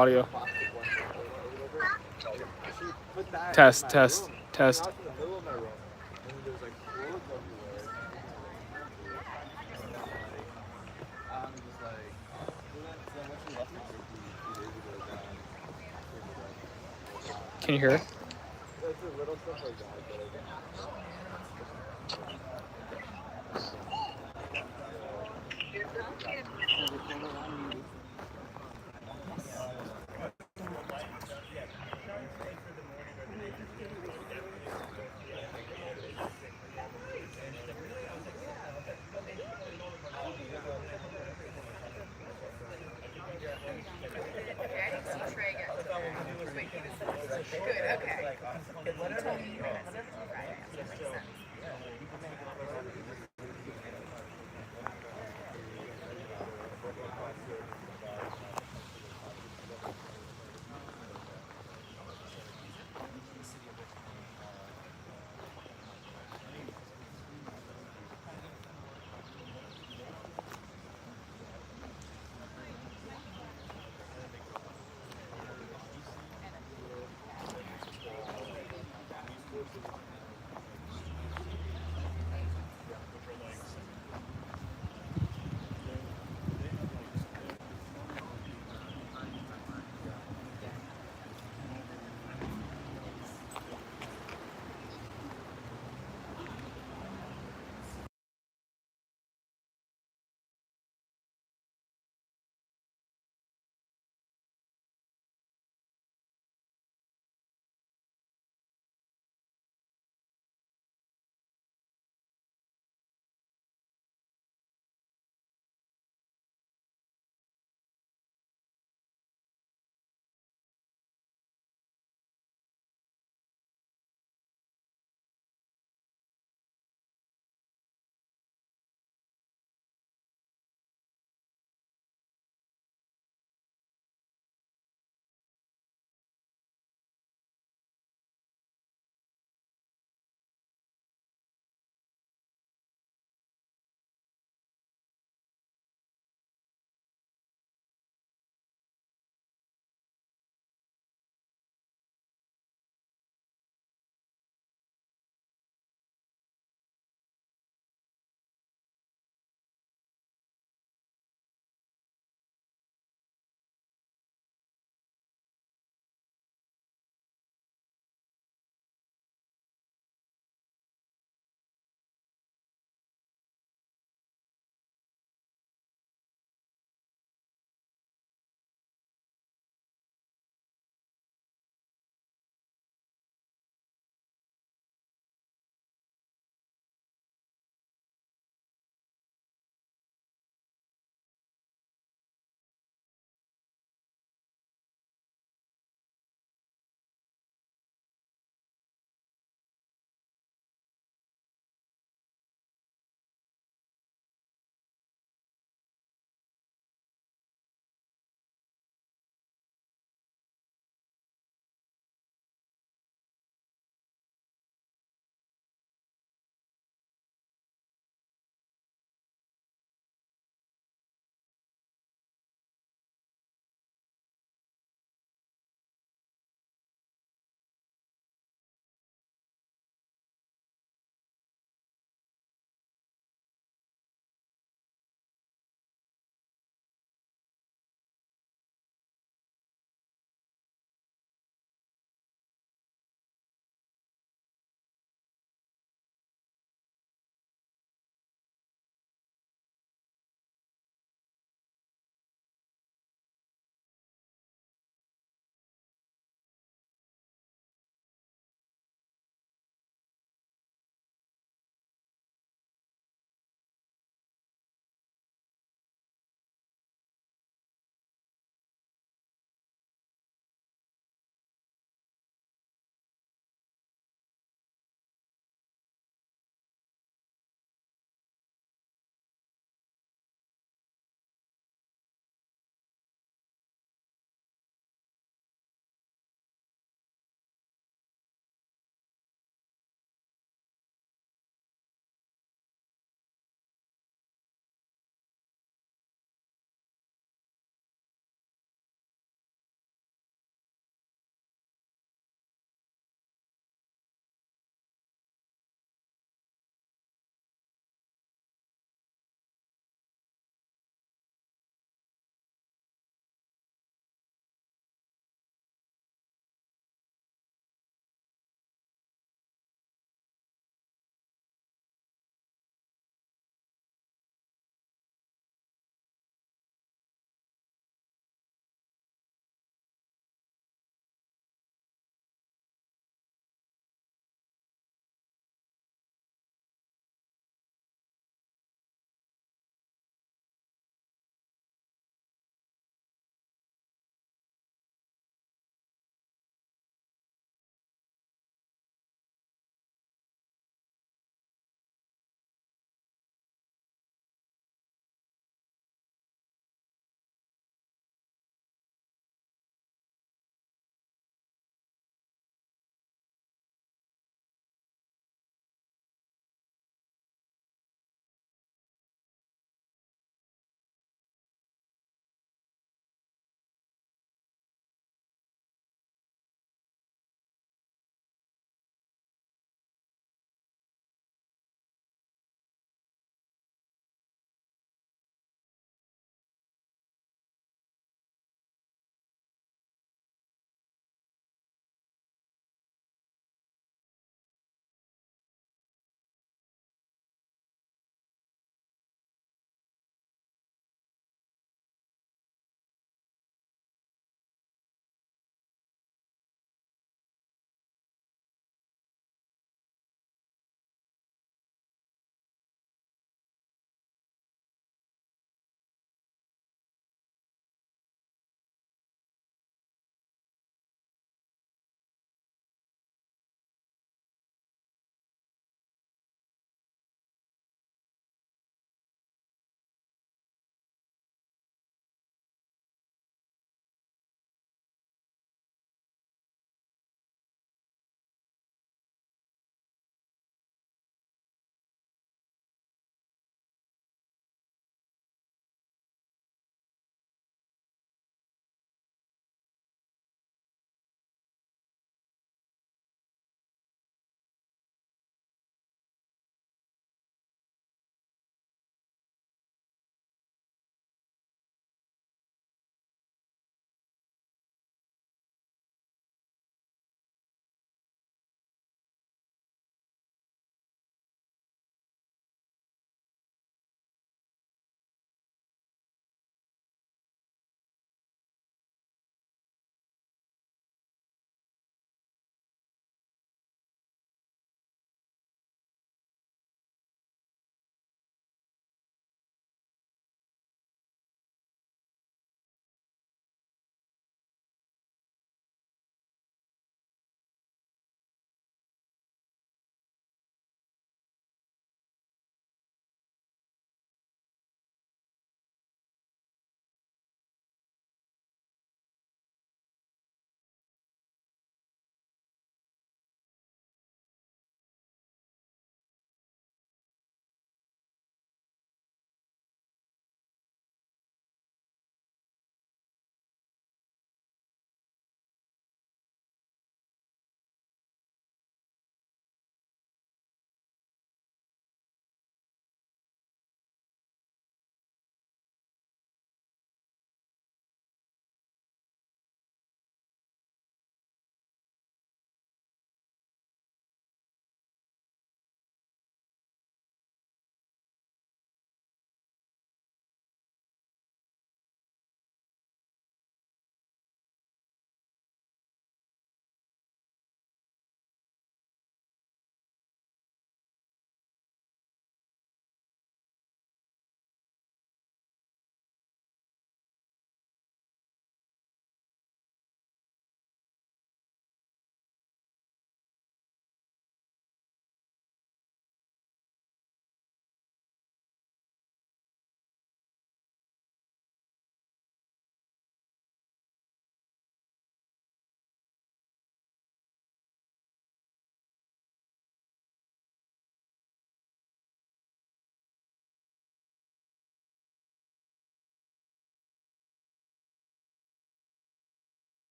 Audio. Test, test, test. Can you hear it?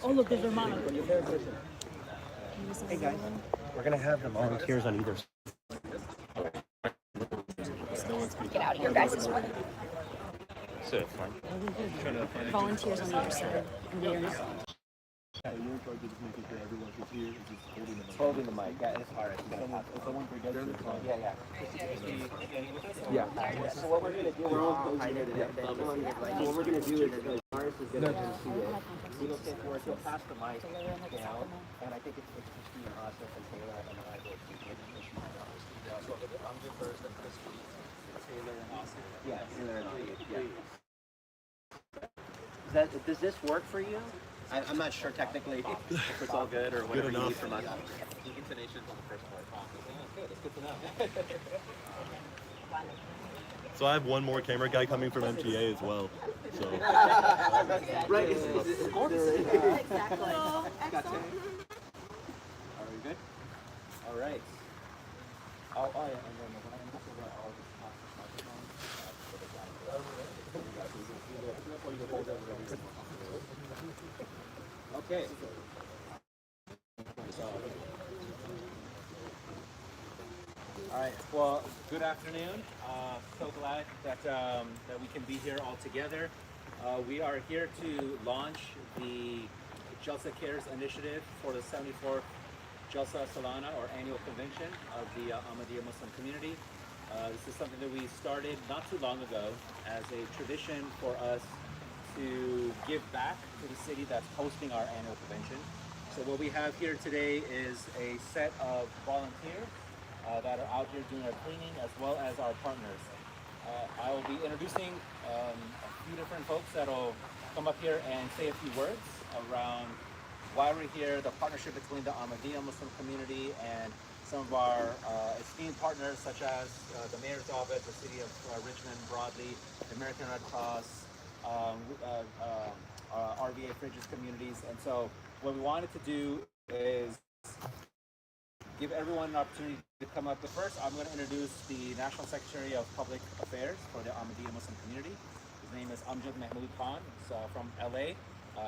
Oh, look, there's Romano. Hey guys, we're gonna have the volunteers on either side. Get out of here, guys. This way. So fun. Volunteers on either side. And we are not. Holding the mic, yeah, it's hard. Yeah. So what we're gonna do, we're all posing it. So what we're gonna do is Mars is gonna see it. He'll say for us, he'll pass the mic down, and I think it's Christine, Asif, and Taylor, and I will speak it. So I'm the first, and Christine, Taylor, and Asif. Yeah, Taylor and Asif. Yeah. Does this work for you? I'm not sure technically if it's all good or whatever you need from us. The intonation's on the first part. Good, it's good to know. So I have one more camera guy coming from MTA as well. So. Right. Exactly. Gotcha. Are we good? All right. Oh, yeah. And then I'll just pass this microphone. Okay. All right. Well, good afternoon. So glad that that we can be here all together. We are here to launch the Jalsa Cares initiative for the 74th Jalsa Salana, or annual convention of the Ahmadiyya Muslim community. This is something that we started not too long ago as a tradition for us to give back to the city that's hosting our annual convention. So what we have here today is a set of volunteers that are out here doing our cleaning, as well as our partners. I will be introducing a few different folks that will come up here and say a few words around why we're here, the partnership between the Ahmadiyya Muslim community and some of our esteemed partners, such as the Mayor's Office, the City of Richmond broadly, the American Red Cross, RVA Fringes communities. And so what we wanted to do is give everyone an opportunity to come up. But first, I'm going to introduce the National Secretary of Public Affairs for the Ahmadiyya Muslim community. His name is Amjad Mahmood Khan. He's from LA.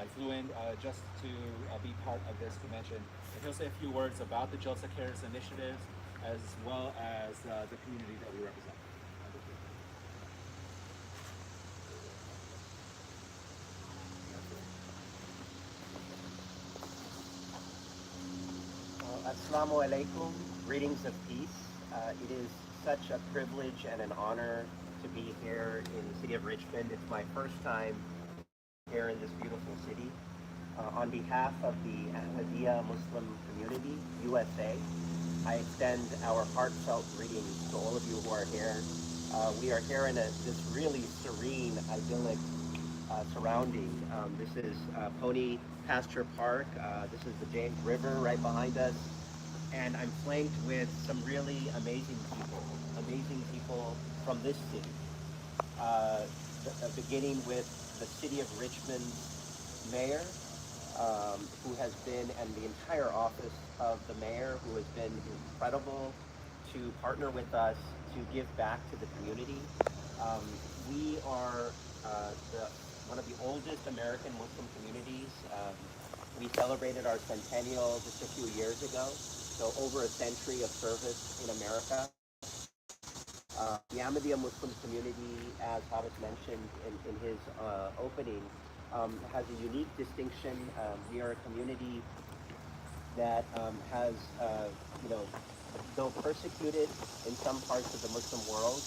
He flew in just to be part of this convention. And he'll say a few words about the Jalsa Cares initiatives, as well as the community that we represent. Assalamu alaikum, greetings of peace. It is such a privilege and an honor to be here in the city of Richmond. It's my first time here in this beautiful city. On behalf of the Ahmadiyya Muslim community, USA, I extend our heartfelt greetings to all of you who are here. We are here in this really serene, idyllic surrounding. This is Pony Pasture Park. This is the James River right behind us. And I'm flanked with some really amazing people from this city. Beginning with the city of Richmond's mayor, who has been, and the entire office of the mayor, who has been incredible to partner with us to give back to the community. We are one of the oldest American Muslim communities. We celebrated our centennial just a few years ago, so over a century of service in America. The Ahmadiyya Muslim community, as Hafiz mentioned in his opening, has a unique distinction. We are a community that has, though persecuted in some parts of the Muslim world,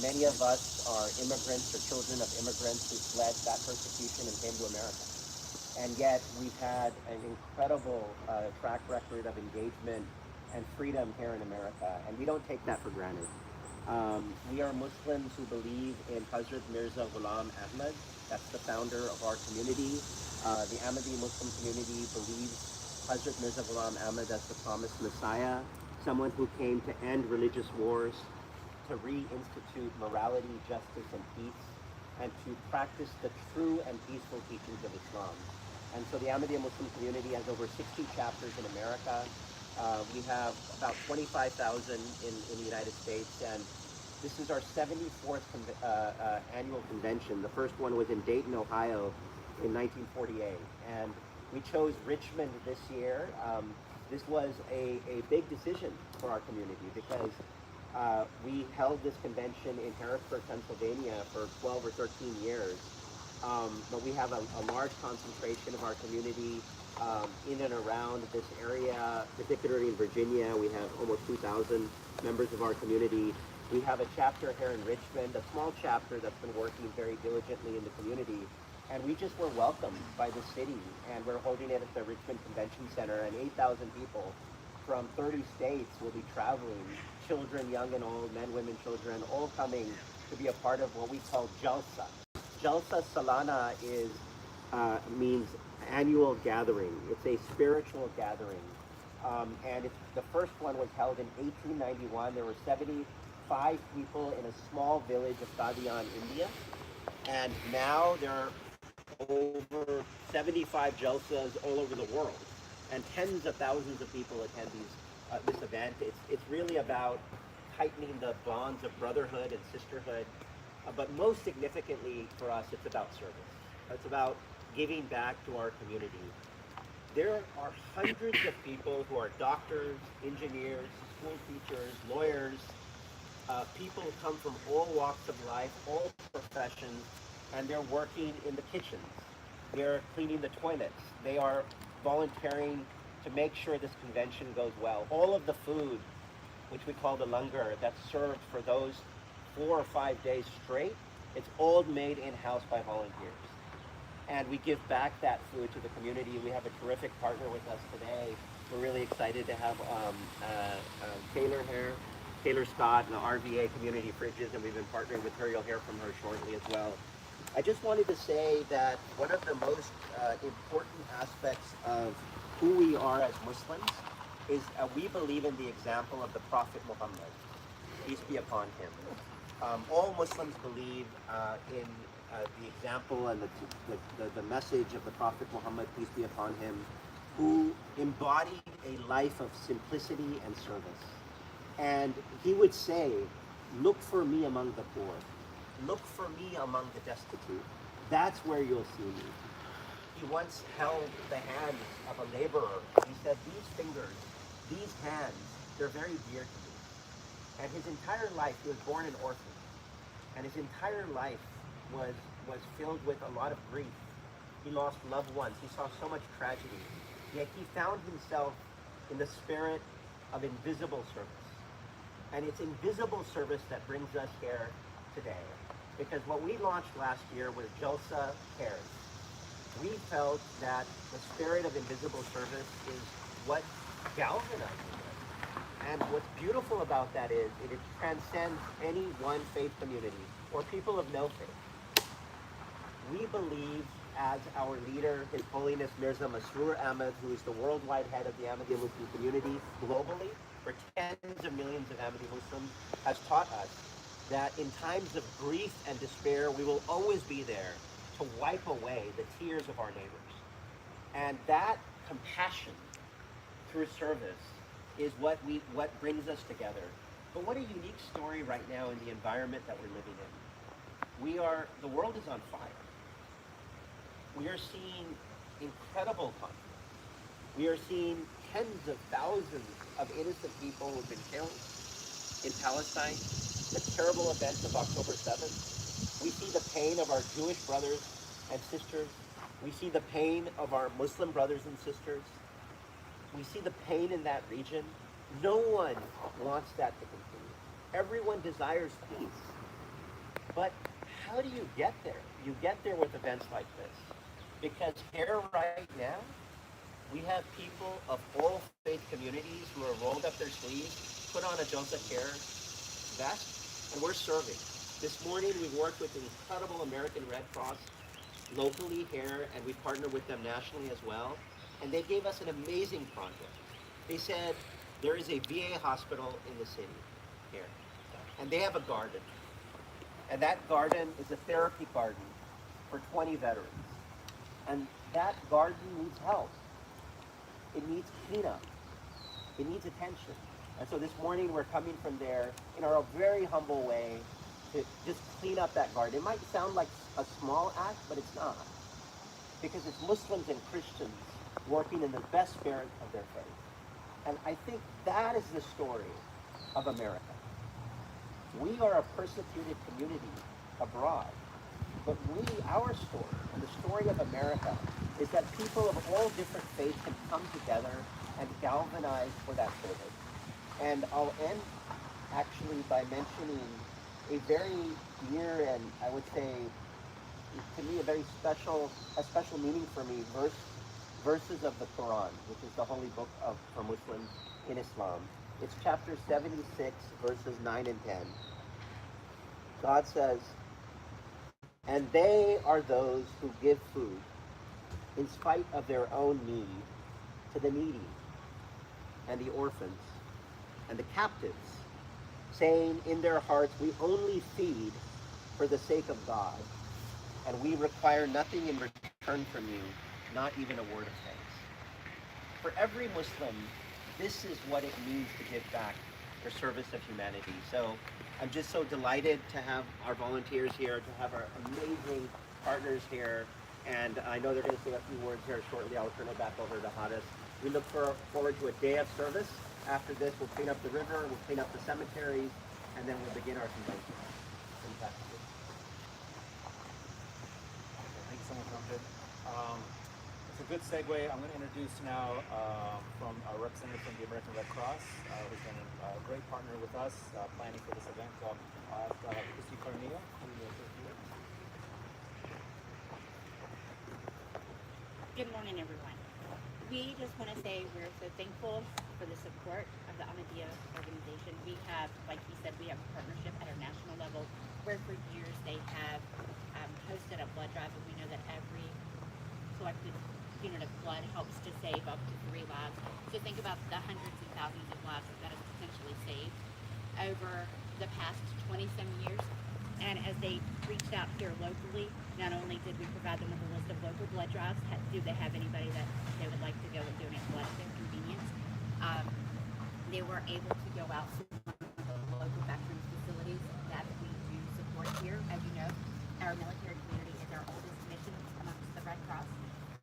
many of us are immigrants or children of immigrants who fled that persecution and came to America. And yet we've had an incredible track record of engagement and freedom here in America, and we don't take that for granted. We are Muslims who believe in Hazrat Mirza Ghulam Ahmad. That's the founder of our community. The Ahmadi Muslim community believes Hazrat Mirza Ghulam Ahmad as the promised Messiah, someone who came to end religious wars, to reinstitute morality, justice, and peace, and to practice the true and peaceful teachings of Islam. And so the Ahmadiyya Muslim community has over 60 chapters in America. We have about 25,000 in the United States, and this is our 74th annual convention. The first one was in Dayton, Ohio in 1948. And we chose Richmond this year. This was a big decision for our community because we held this convention in Harrisburg, Pennsylvania for 12 or 13 years. But we have a large concentration of our community in and around this area, particularly in Virginia. We have almost 2,000 members of our community. We have a chapter here in Richmond, a small chapter that's been working very diligently in the community. And we just were welcomed by the city, and we're holding it at the Richmond Convention Center, and 8,000 people from 30 states will be traveling, children, young and old, men, women, children, all coming to be a part of what we call Jalsa. Jalsa Salana means annual gathering. It's a spiritual gathering. And the first one was held in 1891. There were 75 people in a small village of Qadian, India. And now there are over 75 Jalsas all over the world. And tens of thousands of people attend this event. It's really about tightening the bonds of brotherhood and sisterhood. But most significantly for us, it's about service. It's about giving back to our community. There are hundreds of people who are doctors, engineers, school teachers, lawyers, people who come from all walks of life, all professions, and they're working in the kitchens. They're cleaning the toilets. They are volunteering to make sure this convention goes well. All of the food, which we call the langar, that's served for those 4 or 5 days straight, it's all made in-house by volunteers. And we give back that food to the community. We have a terrific partner with us today. We're really excited to have Taylor Scott, and the RVA Community Fridges, and we've been partnering with her. You'll hear from her shortly as well. I just wanted to say that one of the most important aspects of who we are as Muslims is we believe in the example of the Prophet Muhammad, peace be upon him. All Muslims believe in the example and the message of the Prophet Muhammad, peace be upon him, who embodied a life of simplicity and service. And he would say, look for me among the poor. Look for me among the destitute. That's where you'll see me. He once held the hands of a laborer. He said, these fingers, these hands, they're very dear to me. And his entire life, he was born an orphan. And his entire life was filled with a lot of grief. He lost loved ones. He saw so much tragedy. Yet he found himself in the spirit of invisible service. And it's invisible service that brings us here today. Because what we launched last year was Jalsa Cares. We felt that the spirit of invisible service is what galvanizes us. And what's beautiful about that is it transcends any one faith community or people of no faith. We believe, as our leader, His Holiness Mirza Masroor Ahmad, who is the worldwide head of the Ahmadiyya Muslim community globally, for tens of millions of Ahmadi Muslims, has taught us that in times of grief and despair, we will always be there to wipe away the tears of our neighbors. And that compassion through service is what brings us together. But what a unique story right now in the environment that we're living in. The world is on fire. We are seeing incredible conflict. We are seeing tens of thousands of innocent people who have been killed in Palestine, the terrible events of October 7th. We see the pain of our Jewish brothers and sisters. We see the pain of our Muslim brothers and sisters. We see the pain in that region. No one wants that to continue. Everyone desires peace. But how do you get there? You get there with events like this. Because here right now, we have people of all faith communities who are rolled up their sleeves, put on a Jalsa Care vest, and we're serving. This morning we worked with the incredible American Red Cross locally here, and we partner with them nationally as well. And they gave us an amazing project. They said there is a VA hospital in the city here, and they have a garden. And that garden is a therapy garden for 20 veterans. And that garden needs help. It needs cleanup. It needs attention. And so this morning we're coming from there in our very humble way to just clean up that garden. It might sound like a small act, but it's not. because it's Muslims and Christians working in the best spirit of their faith. And I think that is the story of America. We are a persecuted community abroad, but our story, and the story of America, is that people of all different faiths can come together and galvanize for that service. And I'll end actually by mentioning a very near and I would say to me a special meaning for me, verses of the Quran, which is the holy book for Muslims in Islam. It's chapter 76, verses 9 and 10. God says, "And they are those who give food in spite of their own need to the needy and the orphans and the captives, saying in their hearts, we only feed for the sake of God, and we require nothing in return from you, not even a word of thanks." For every Muslim, this is what it means to give back for service of humanity. So I'm just so delighted to have our volunteers here, to have our amazing partners here, and I know they're going to say a few words here shortly. I'll turn it back over to Hadis. We look forward to a day of service. After this, we'll clean up the river, we'll clean up the cemeteries, and then we'll begin our convention. Thank you so much, Ramjit. It's a good segue. I'm going to introduce now from our representative from the American Red Cross, who's been a great partner with us planning for this event. So I'll ask Christy Corneo. Good morning, everyone. We just want to say we're so thankful for the support of the Ahmadiyya organization. We have, like he said, we have a partnership at our national level where for years they have hosted a blood drive, and we know that every collected unit of blood helps to save up to 3 lives. So think about the hundreds and thousands of lives that is potentially saved over the past 20-some years. And as they reached out here locally, not only did we provide them with a list of local blood drives, do they have anybody that they would like to go and donate blood at their convenience? They were able to go out to the local veterans facilities that we do support here. As you know, our military community is our oldest mission amongst the Red Cross.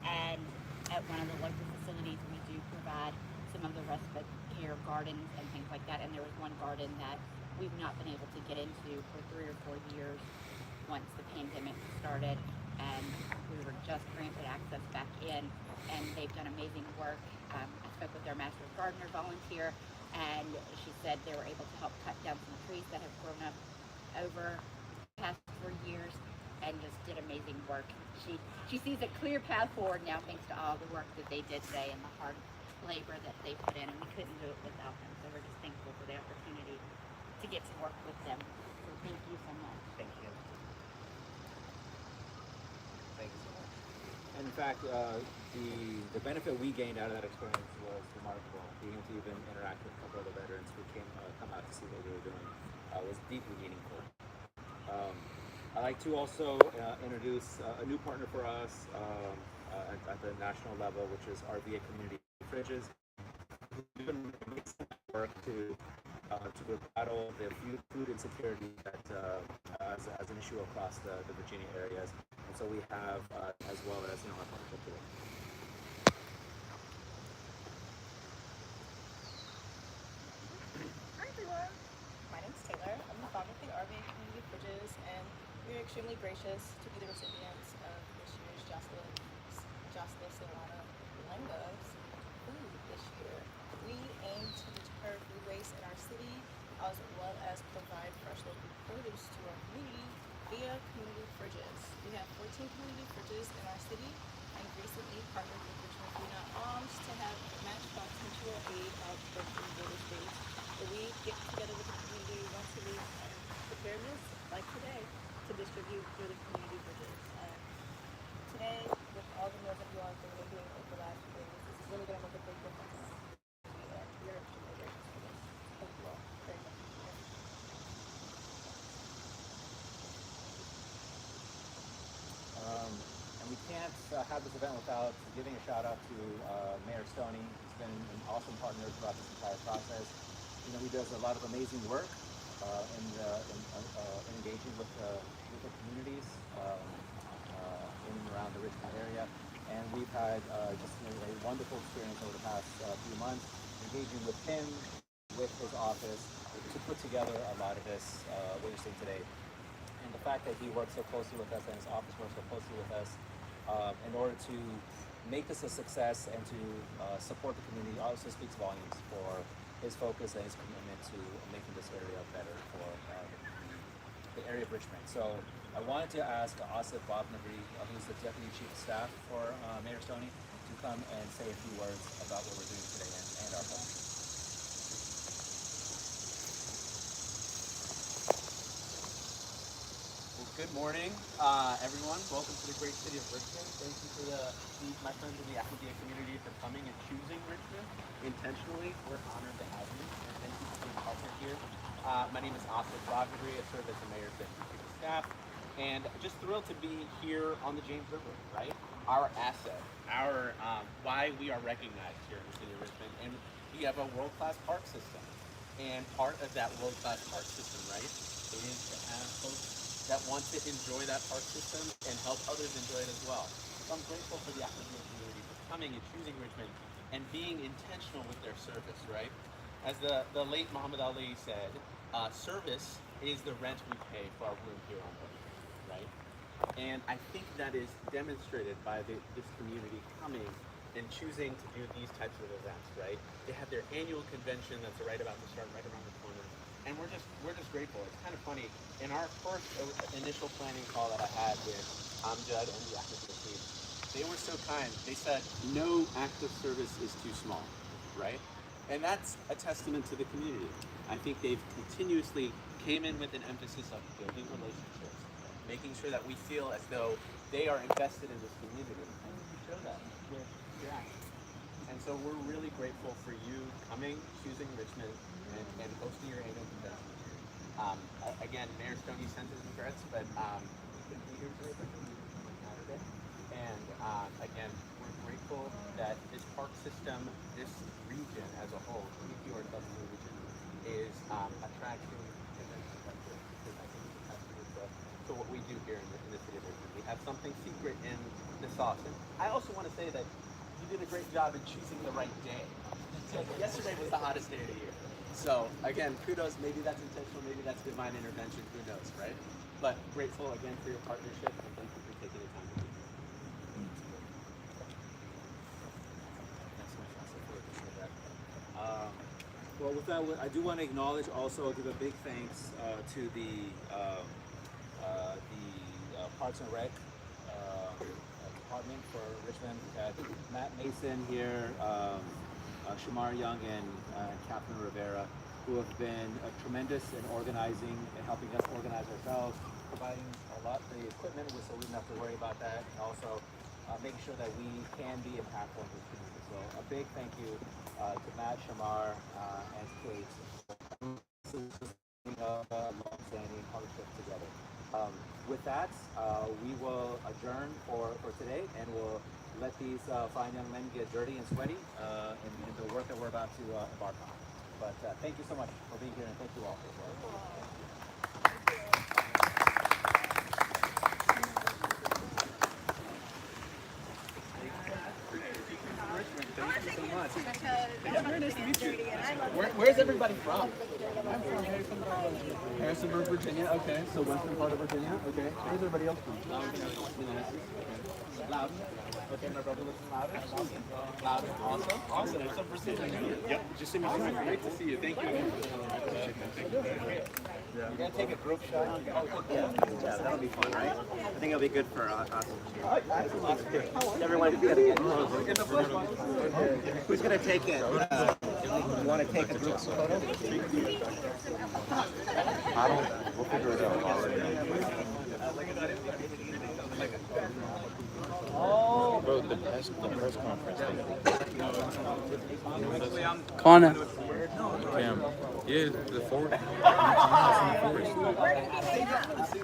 And at one of the local facilities, we do provide some of the respite care gardens and things like that. And there was one garden that we've not been able to get into for 3 or 4 years once the pandemic started. And we were just granted access back in, and they've done amazing work. I spoke with their master gardener volunteer, and she said they were able to help cut down some trees that have grown up over the past 4 years, and just did amazing work. She sees a clear path forward now thanks to all the work that they did today and the hard labor that they put in, and we couldn't do it without them. So we're just thankful for the opportunity to get to work with them. So thank you so much. Thank you. Thank you so much. And in fact, the benefit we gained out of that experience was remarkable. Being able to even interact with a couple of the veterans who come out to see what we were doing was deeply meaningful. I'd like to also introduce a new partner for us at the national level, which is RVA Community Fridges. We've been making some work to battle the food insecurity that as an issue across the Virginia areas, and so we have as well as our partnership today. Hi everyone, my name's Taylor. I'm the founder of the RVA Community Fridges, and we are extremely gracious to be the recipients of this year's Jocelyn Solana Lenga's food this year. We aim to deter food waste in our city, as well as provide fresh local produce to our community via community fridges. We have 14 community fridges in our city, and recently partnered with Richmond Freedom Arms to have match potential aid of Brooklyn Village Days, where we get together with the community once a week and prepare meals like today to distribute through the community fridges. Today, with all the meals that you all have been doing over the last few days, this is really going to make a big difference in our community, and we are extremely grateful for this. Thank you all very much. And we can't have this event without giving a shout out to Mayor Stoney. He's been an awesome partner throughout this entire process. You know, he does a lot of amazing work in engaging with the communities in and around the Richmond area. and we've had just a wonderful experience over the past few months, engaging with him, with his office, to put together a lot of this, what you're seeing today. And the fact that he works so closely with us and his office works so closely with us in order to make this a success and to support the community also speaks volumes for his focus and his commitment to making this area better for the area of Richmond. So I wanted to ask Asif Babnagri, who's the Deputy Chief of Staff for Mayor Stoney, to come and say a few words about what we're doing today and our partnership. Good morning, everyone. Welcome to the great city of Richmond. Thank you to my friends in the Ahmadiyya community for coming and choosing Richmond intentionally. We're honored to have you, and thank you for being a partner here. My name is Asif Babnagri. I serve as the mayor's deputy chief of staff, and just thrilled to be here on the James River, right? Our asset, our why we are recognized here in the city of Richmond, and we have a world-class park system. And part of that world-class park system, right, is to have folks that want to enjoy that park system and help others enjoy it as well. So I'm grateful for the Ahmadiyya community for coming and choosing Richmond and being intentional with their service, right? As the late Muhammad Ali said, service is the rent we pay for our room here on earth, right? And I think that is demonstrated by this community coming and choosing to do these types of events, right? They have their annual convention that's right about to start right around the corner. And we're just grateful. It's kind of funny. In our first initial planning call that I had with Amjad and the Ahmadiyya team, they were so kind. They said, no act of service is too small, right? And that's a testament to the community. I think they've continuously came in with an emphasis of building relationships, making sure that we feel as though they are invested in this community. And you show that with your actions. And so we're really grateful for you coming, choosing Richmond, and hosting your annual convention. Again, Mayor Stoney sent his regrets, but he couldn't be here today, but he'll be here on Saturday. And again, we're grateful that this park system, this region as a whole, the PQRW region, is attracting convention centers, because I think it's a testament to what we do here in the city of Richmond. We have something secret in the sauce. And I also want to say that you did a great job in choosing the right day. Yesterday was the hottest day of the year. So again, kudos, maybe that's intentional, maybe that's divine intervention, who knows, right? But grateful again for your partnership, and thank you for taking the time to be here. Thanks so much, Asif, for that. Well, with that, I do want to acknowledge also, give a big thanks to the Parks and Rec department for Richmond. We had Matt Mason here, Shamar Young, and Catherine Rivera, who have been tremendous in organizing and helping us organize ourselves, providing a lot of the equipment so we don't have to worry about that, and also making sure that we can be impactful in this community. So a big thank you to Matt, Shamar, and Kate for a long-standing partnership together. With that, we will adjourn for today, and we'll let these fine young men get dirty and sweaty in the work that we're about to embark on. But thank you so much for being here, and thank you all for Thank you so much. Very nice to meet you. Where's everybody from? I'm from Harrisonburg, Virginia. Okay, so western part of Virginia. Okay, where's everybody else from? Loudon. Okay, my brother lives in Loudon. Loudon, awesome. Awesome. There's some precision. Yep. Just see me. Great to see you. Thank you. I appreciate that. Thank you. You're gonna take a group shot. Yeah, that'll be fun, right? I think it'll be good for us. Everyone, who's gonna take it? You want to take a group photo? I don't. We'll figure it out. Bro, the press conference. Connor. Cam. Yeah, the forward.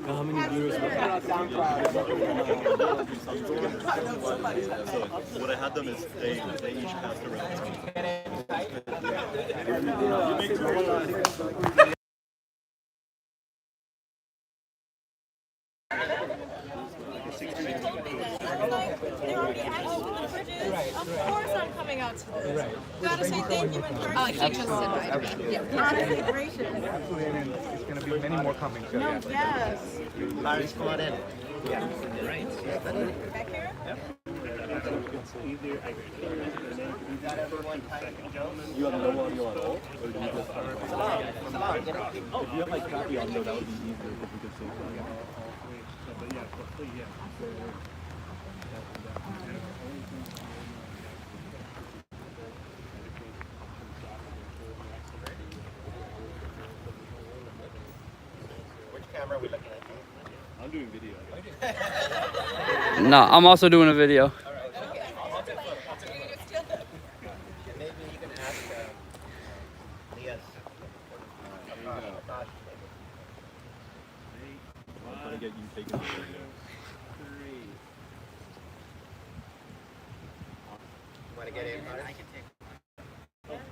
How many viewers? What I had them is they each passed around. night, they're already asking for the fridges. Of course I'm coming out to this. Gotta say thank you in person. He just invited me. Honestly gracious. Absolutely, and it's going to be many more coming. So No, yeah. yes. Larry's come on in. Back here? You got everyone tight, Joe? You have no audio at all? Or do you just Salon, get up. if you have like crappy audio, that would be easier because we could say something. Which camera are we looking at? I'm doing video. No, I'm also doing a video. Maybe you can ask Leah's. I'm trying to get you taken the video. Want to get in? I can take.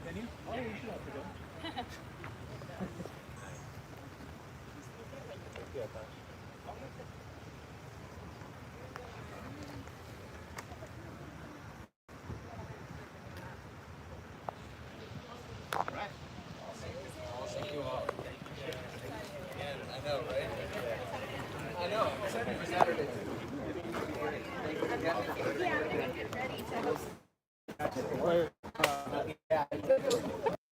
Can you? Oh, you should have to go. Yeah, I'm gonna get ready to host.